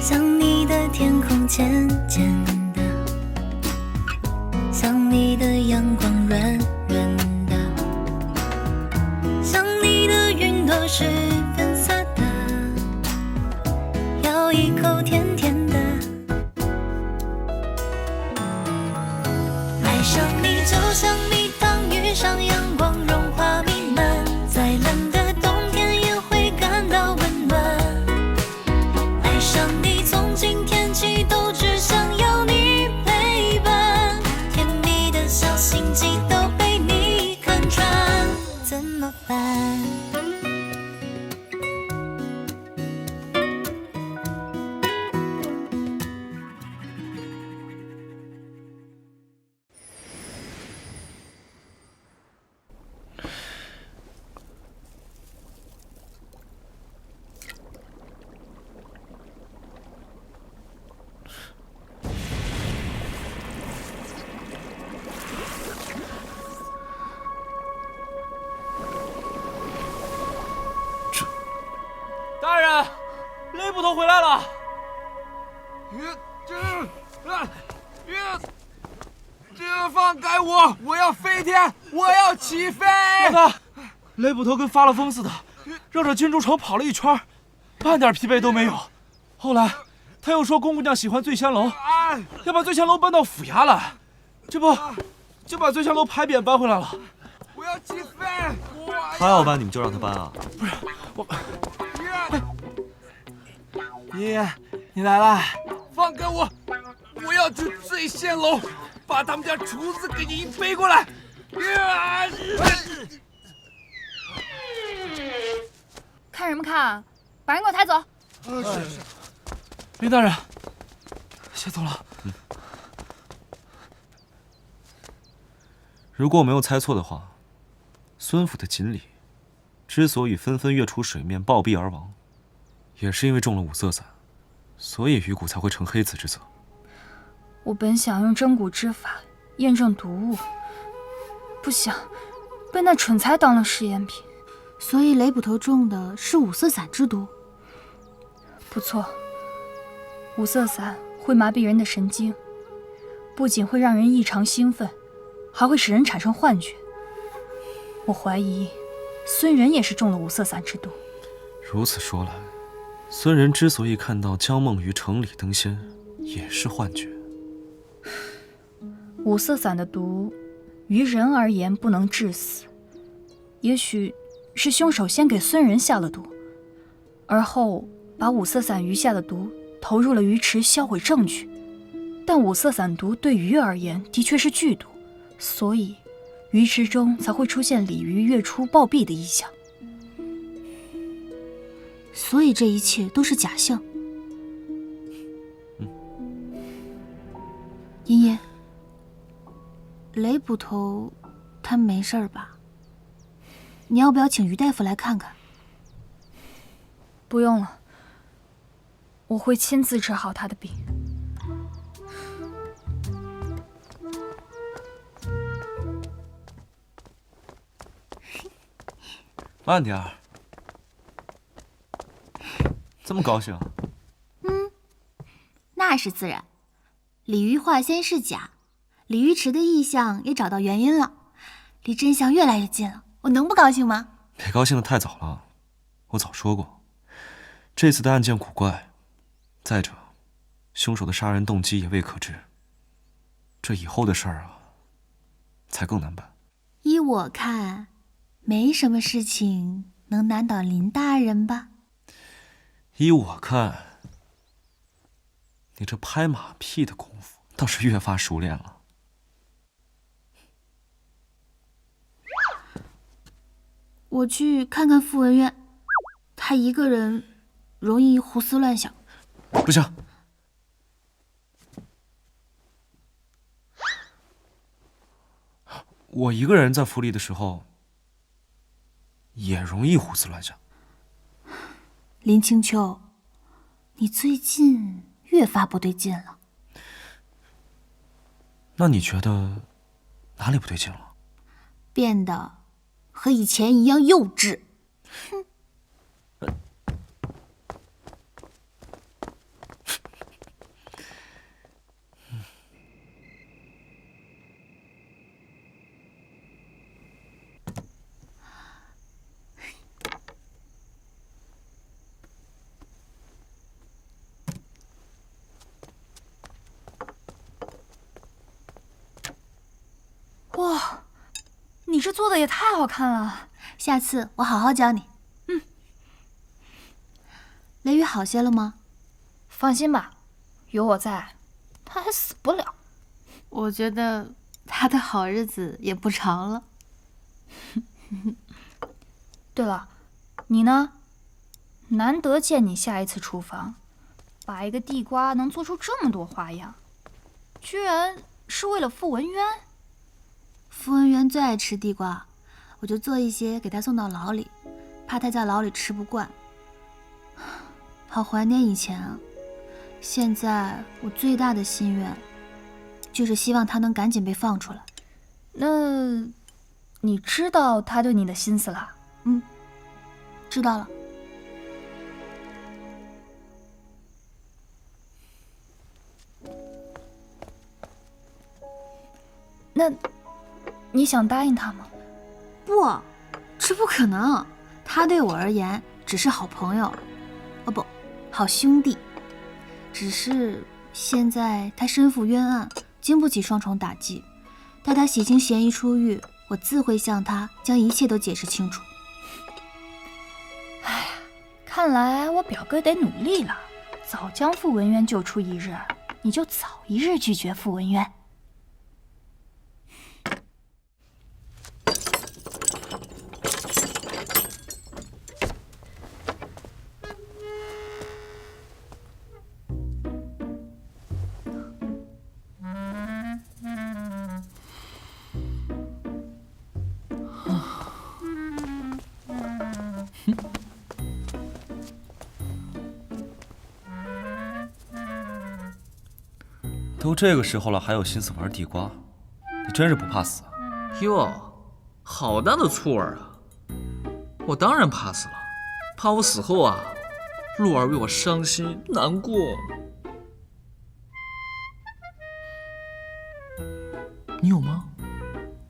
想你的天空渐渐的，想你的阳光软软的，想你的云朵是粉色的，咬一口甜甜的。爱上你就像蜜糖遇上阳光，融化弥漫，再冷的冬天也会感到温暖。爱上你从今天起都只想要你陪伴，甜蜜的小心机都被你看穿，怎么办？大人，雷捕头回来了。放开我！我要飞天！我要起飞！老大，雷捕头跟发了疯似的，绕着金珠城跑了一圈，半点疲惫都没有。后来他又说宫姑娘喜欢醉香楼，要把醉香楼搬到府衙来，这不就把醉香楼牌匾搬回来了。我要起飞！他要搬你们就让他搬啊！不是我，爷爷，你来了！放开我！我要去醉仙楼，把他们家厨子给你背过来！看什么看？把人给我抬走！林大人，先走了。如果我没有猜错的话，孙府的锦鲤之所以纷纷跃出水面暴毙而亡，也是因为中了五色散，所以鱼骨才会成黑紫之色。我本想用真骨之法验证毒物，不想被那蠢材当了试验品。所以雷捕头中的是五色散之毒。不错，五色散会麻痹人的神经，不仅会让人异常兴奋，还会使人产生幻觉。我怀疑孙仁也是中了五色散之毒。如此说来，孙仁之所以看到江梦于城里登仙，也是幻觉。五色散的毒，于人而言不能致死，也许是凶手先给孙仁下了毒，而后把五色散余下的毒投入了鱼池，销毁证据。但五色散毒对鱼而言的确是剧毒，所以鱼池中才会出现鲤鱼跃出暴毙的异象。所以这一切都是假象。爷爷，雷捕头他没事吧？你要不要请于大夫来看看？不用了，我会亲自治好他的病。慢点儿，这么高兴？那是自然。鲤鱼化仙是假，鲤鱼池的异象也找到原因了，离真相越来越近了，我能不高兴吗？别高兴得太早了，我早说过，这次的案件古怪，再者，凶手的杀人动机也未可知，这以后的事儿啊，才更难办。依我看，没什么事情能难倒林大人吧？依我看，你这拍马屁的功夫倒是越发熟练了。我去看看傅文渊，他一个人容易胡思乱想。不行，我一个人在府里的时候，也容易胡思乱想。林清秋，你最近越发不对劲了。那你觉得哪里不对劲了？变得和以前一样幼稚。哼。这做的也太好看了，下次我好好教你。雷雨好些了吗？放心吧，有我在，他还死不了。我觉得他的好日子也不长了。对了，你呢？难得见你下一次厨房，把一个地瓜能做出这么多花样，居然是为了傅文渊。傅文渊最爱吃地瓜，我就做一些给他送到牢里，怕他在牢里吃不惯。好怀念以前啊！现在我最大的心愿，就是希望他能赶紧被放出来。那，你知道他对你的心思了？知道了。那，你想答应他吗？不，这不可能。他对我而言只是好朋友，不，好兄弟。只是现在他身负冤案，经不起双重打击。待他洗清嫌疑出狱，我自会向他将一切都解释清楚。哎呀，看来我表哥得努力了，早将傅文渊救出一日，你就早一日拒绝傅文渊。都这个时候了，还有心思玩地瓜？你真是不怕死啊！哟，好大的醋儿啊！我当然怕死了，怕我死后啊，鹿儿为我伤心难过。你有吗？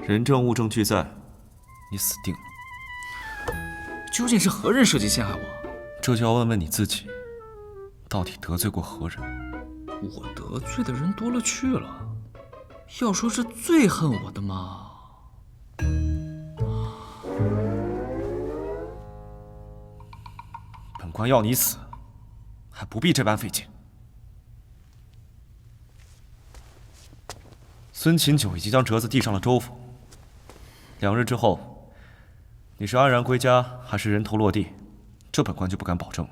人证物证俱在，你死定了。究竟是何人设计陷害我？这就要问问你自己，到底得罪过何人？我得罪的人多了去了，要说是最恨我的嘛，本官要你死，还不必这般费劲。孙秦九已经将折子递上了州府，2日之后，你是安然归家，还是人头落地，这本官就不敢保证了。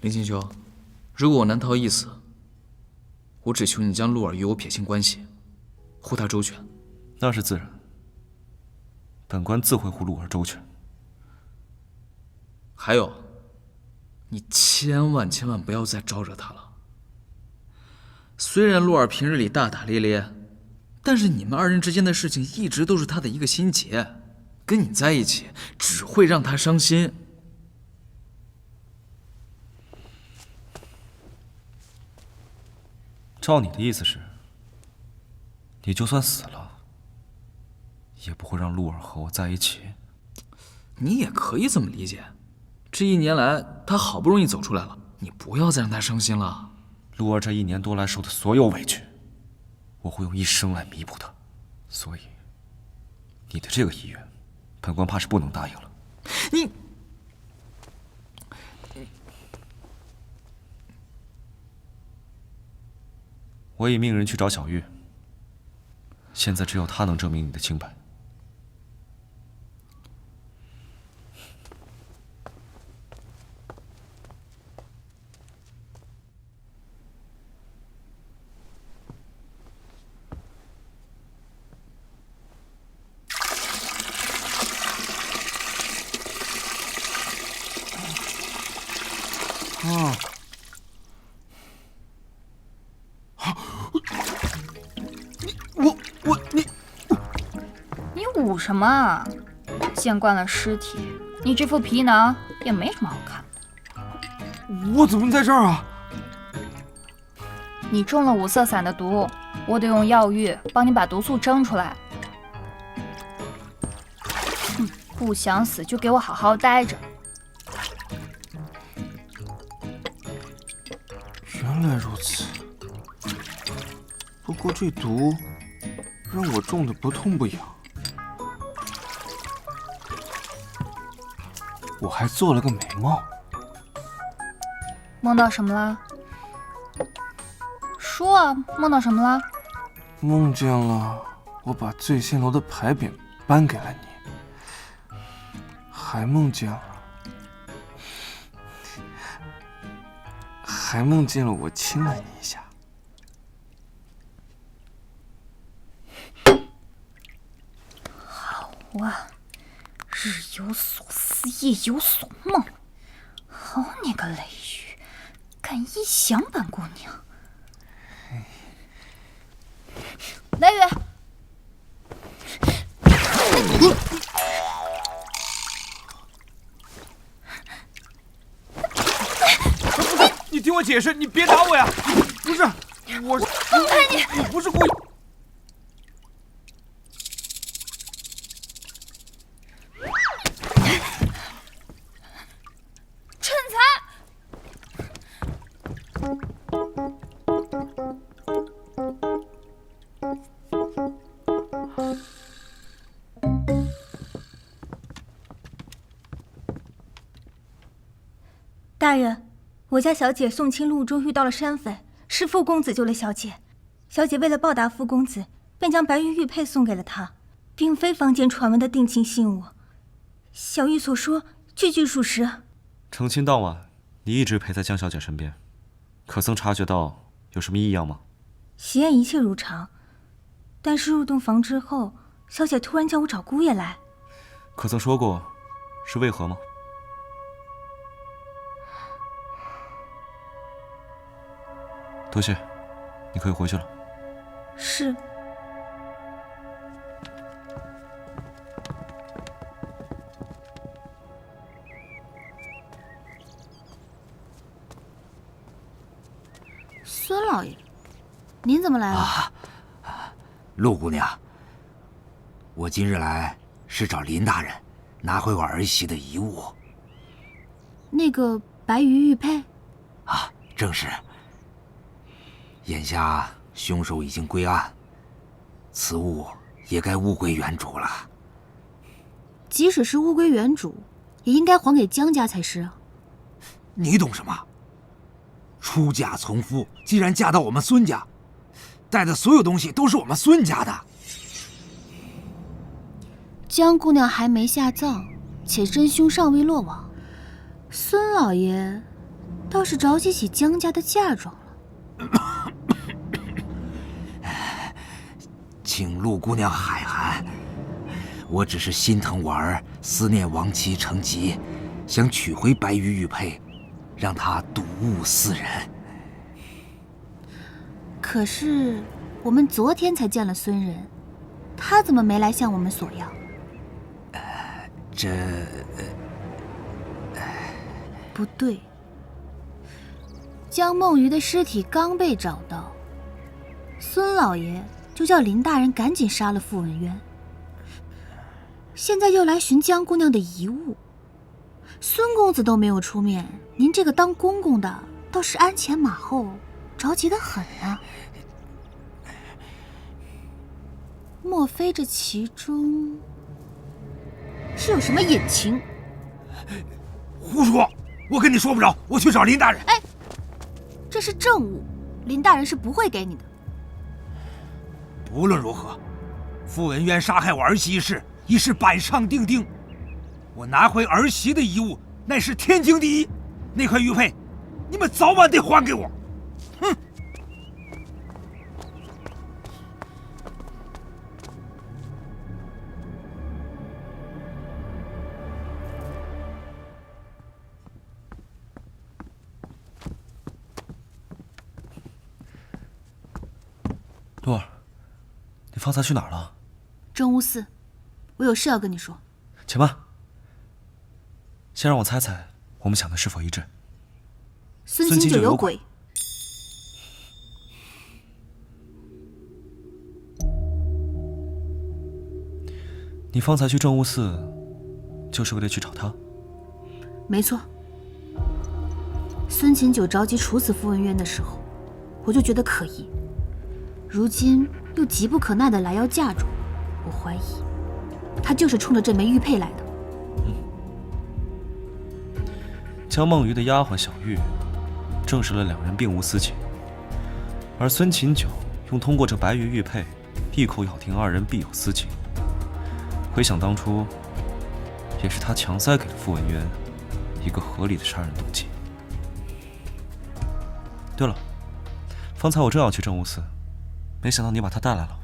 林清秋，如果我难逃一死，我只求你将鹿儿与我撇清关系，护他周全。那是自然，本官自会护鹿儿周全。还有，你千万不要再招惹他了。虽然鹿儿平日里大大咧咧，但是你们2人之间的事情一直都是他的一个心结，跟你在一起只会让他伤心。照你的意思是，你就算死了，也不会让鹿儿和我在一起？你也可以这么理解，这1年来他好不容易走出来了，你不要再让他伤心了。鹿儿这1年多来受的所有委屈，我会用一生来弥补他。所以，你的这个意愿，本官怕是不能答应了。你。我已命人去找小玉，现在只有他能证明你的清白。你捂什么啊？见惯了尸体，你这副皮囊也没什么好看的。我怎么在这儿啊？你中了五色散的毒，我得用药浴帮你把毒素蒸出来。不想死就给我好好待着。原来如此。过这毒让我中的不痛不痒。我还做了个美梦。梦到什么了？说啊，梦到什么了？梦见了我把醉仙楼的牌匾颁给了你，还梦见了我亲了你一下。好啊，日有所思，夜有所梦。好你个雷雨，敢一想本姑娘！雷雨，你听我解释，你别打我呀！不是，我放开你！我不是故意。趁财！大人，我家小姐送亲路中遇到了山匪，是傅公子救了小姐。小姐为了报答傅公子，便将白玉玉佩送给了他，并非坊间传闻的定情信物。小玉所说句句属实。成亲当晚，你一直陪在江小姐身边，可曾察觉到有什么异样吗？喜宴一切如常，但是入洞房之后，小姐突然叫我找姑爷来。可曾说过是为何吗？多谢，你可以回去了。是。孙老爷，您怎么来了？陆姑娘，我今日来是找林大人拿回我儿媳的遗物。那个白玉玉佩？啊，正是。眼下凶手已经归案，此物也该物归原主了。即使是物归原主，也应该还给江家才是啊。你懂什么？出嫁从夫，既然嫁到我们孙家，带的所有东西都是我们孙家的。江姑娘还没下葬，且真凶尚未落网，孙老爷倒是着急起江家的嫁妆了。请陆姑娘海涵，我只是心疼我儿，思念亡妻成疾，想取回白玉玉佩，让她睹物思人。可是我们昨天才见了孙人，他怎么没来向我们索要？不对，江梦鱼的尸体刚被找到，孙老爷就叫林大人赶紧杀了傅文渊，现在又来寻江姑娘的遗物，孙公子都没有出面，您这个当公公的倒是鞍前马后，着急得很啊。莫非这其中是有什么隐情？胡说！我跟你说不着，我去找林大人。哎，这是证物，林大人是不会给你的。无论如何，傅文渊杀害我儿媳一事已是板上钉钉，我拿回儿媳的遗物乃是天经地义。那块玉佩，你们早晚得还给我。哼！洛儿，你方才去哪儿了？真乌寺，我有事要跟你说。且慢，先让我猜猜，我们想的是否一致？孙清九有鬼。你方才去正悟寺，就是为了去找他？没错。孙清九着急处死傅文渊的时候，我就觉得可疑。如今又急不可耐的来要嫁妆，我怀疑他就是冲着这枚玉佩来的。江梦鱼的丫鬟小玉证实了两人并无私情，而孙琴九用通过这白玉玉佩一口咬定二人必有私情。回想当初，也是他强塞给了傅文渊一个合理的杀人动机。对了，方才我正要去政务司，没想到你把他带来了，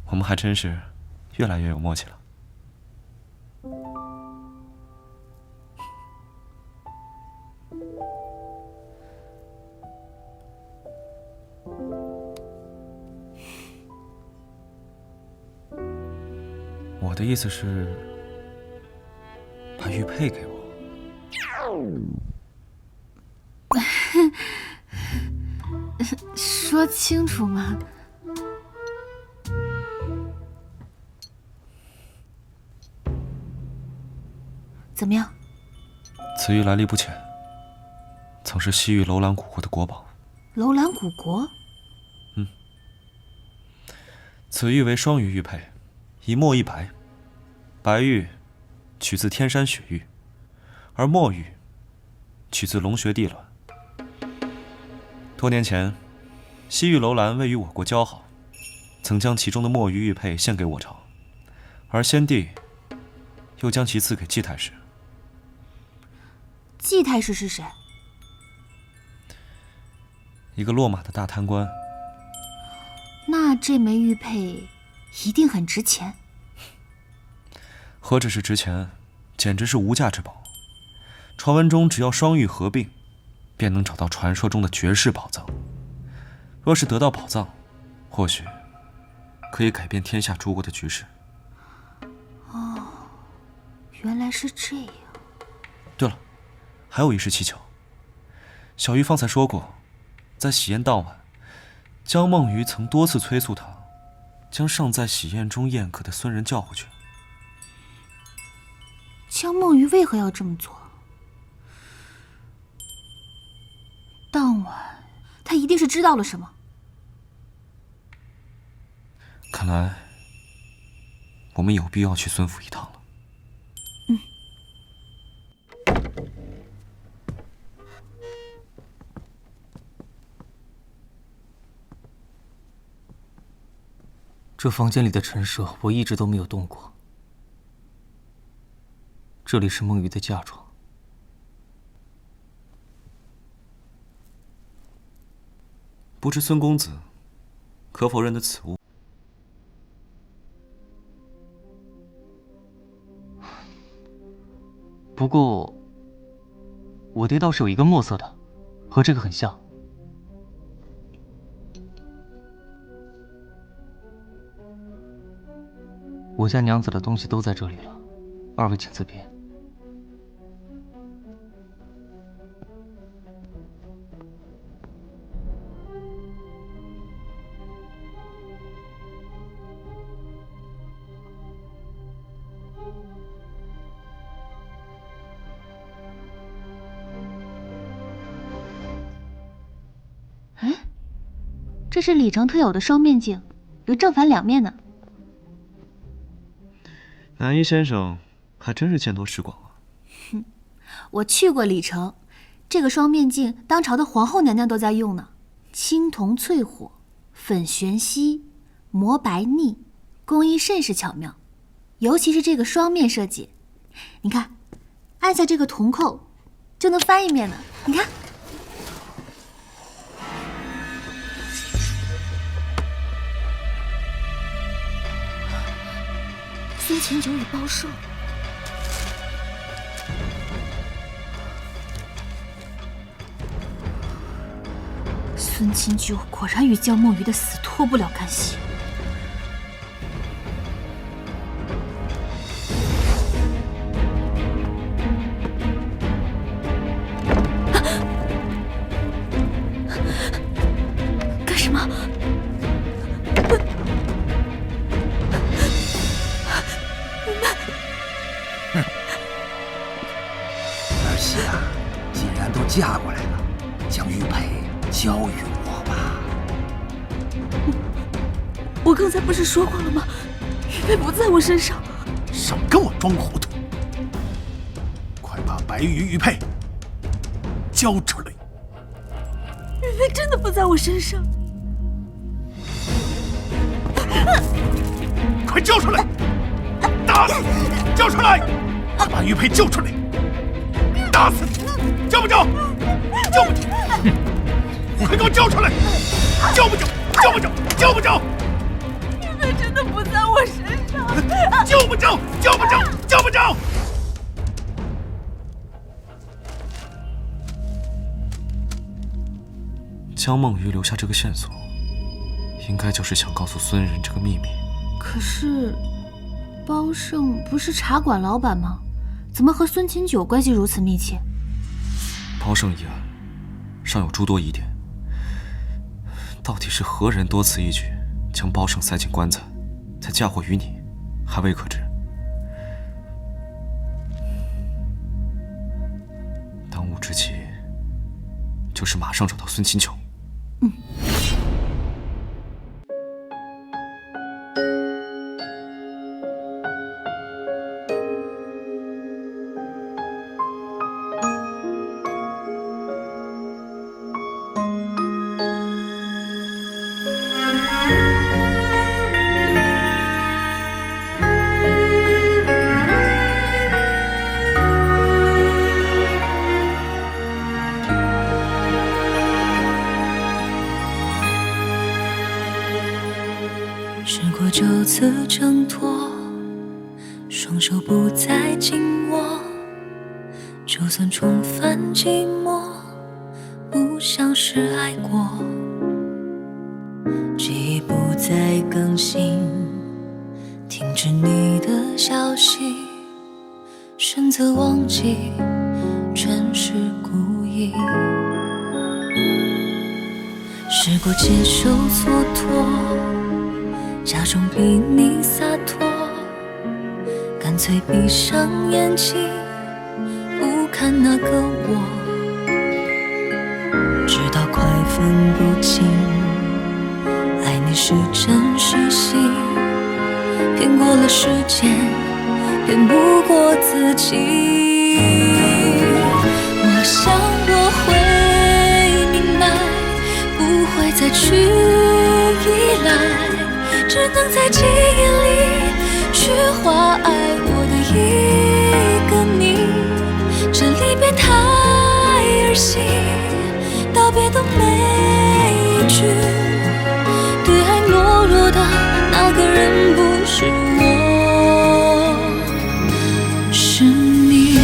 我们还真是越来越有默契了。我的意思是，把玉佩给我。说清楚嘛。怎么样？此玉来历不浅，曾是西域楼兰古国的国宝。楼兰古国？此玉为双玉玉佩，一墨一白。白玉取自天山雪域，而墨玉取自龙穴地卵。多年前，西域楼兰为与我国交好，曾将其中的墨玉玉佩献给我朝，而先帝又将其赐给季太师。季太师是谁？一个落马的大贪官。那这枚玉佩一定很值钱。何止是值钱，简直是无价之宝。传闻中，只要双玉合并，便能找到传说中的绝世宝藏。若是得到宝藏，或许可以改变天下诸国的局势。哦，原来是这样。对了，还有一事蹊跷。小玉方才说过，在喜宴当晚，江梦鱼曾多次催促他，将尚在喜宴中宴客的孙仁叫回去。江梦鱼为何要这么做？当晚他一定是知道了什么。看来我们有必要去孙府一趟了。这房间里的陈设我一直都没有动过。这里是梦鱼的嫁妆。不知孙公子可否认得此物？不过，我爹倒是有一个墨色的，和这个很像。我家娘子的东西都在这里了，二位请自便。这是李成特有的双面镜，有正反两面呢。南一先生还真是见多识广啊。我去过李成，这个双面镜当朝的皇后娘娘都在用呢。青铜淬火，粉玄锡，磨白腻，工艺甚是巧妙。尤其是这个双面设计，你看，按下这个铜扣就能翻一面呢。你看。孙琴九已报寿，孙琴九果然与江梦鱼的死脱不了干系。干什么？儿媳啊，既然都嫁过来了，将玉佩交与我吧。我刚才不是说过了吗？玉佩不在我身上。少跟我装糊涂！快把白玉玉佩交出来！玉佩真的不在我身上。快交出来！打死你！交出来！快把玉佩救出来！打死你！交不交？交不交？快给我交出来！交不交？交不交？交不交？玉佩真的不在我身上。交不交？交不交？交不交？江梦鱼留下这个线索，应该就是想告诉孙仁这个秘密。可是，包胜不是茶馆老板吗？怎么和孙清九关系如此密切？包胜一案尚有诸多疑点，到底是何人多此一举将包胜塞进棺材，再嫁祸于你，还未可知。当务之急就是马上找到孙清九。试过9次挣脱，双手不再紧握，就算重返寂寞，不像是爱过。记忆不再更新，停止你的消息，选择忘记，全是故意。试过接受蹉跎，假装比你洒脱，干脆闭上眼睛，不看那个我，直到快分不清，爱你是真是戏，骗过了时间，骗不过自己。我想我会明白，不会再去依赖，只能在记忆里去画爱我的一个你。这离别太儿戏，道别的每一句，对爱懦弱的那个人不是我，是你。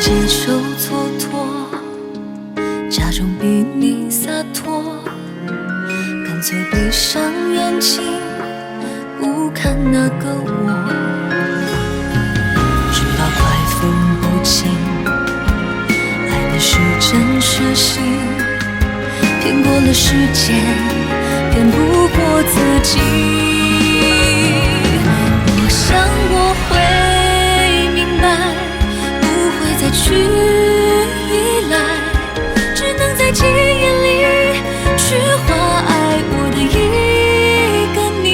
接受蹉跎，假装比你洒脱，干脆闭上眼睛，不看那个我，直到快分不清，爱你是真是戏，骗过了时间，骗不过自己。我想我会明白，再去依赖，只能在记忆里去画爱我的一个你。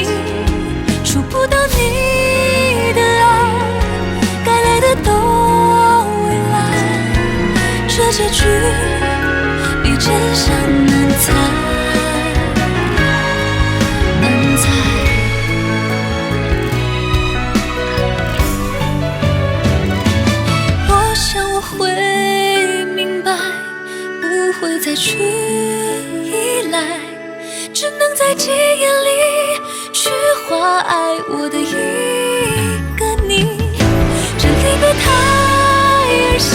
触不到你的爱，该来的都未来，这结局比真相难猜，难猜。会明白，不会再去依赖，只能在记忆里去画爱我的一个你。这离别太儿戏，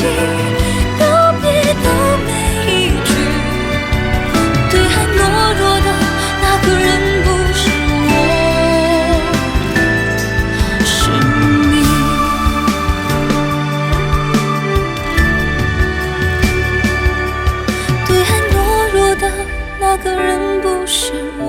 告别的每一句，对爱懦弱的那个人不是我，是你。那个人不是我。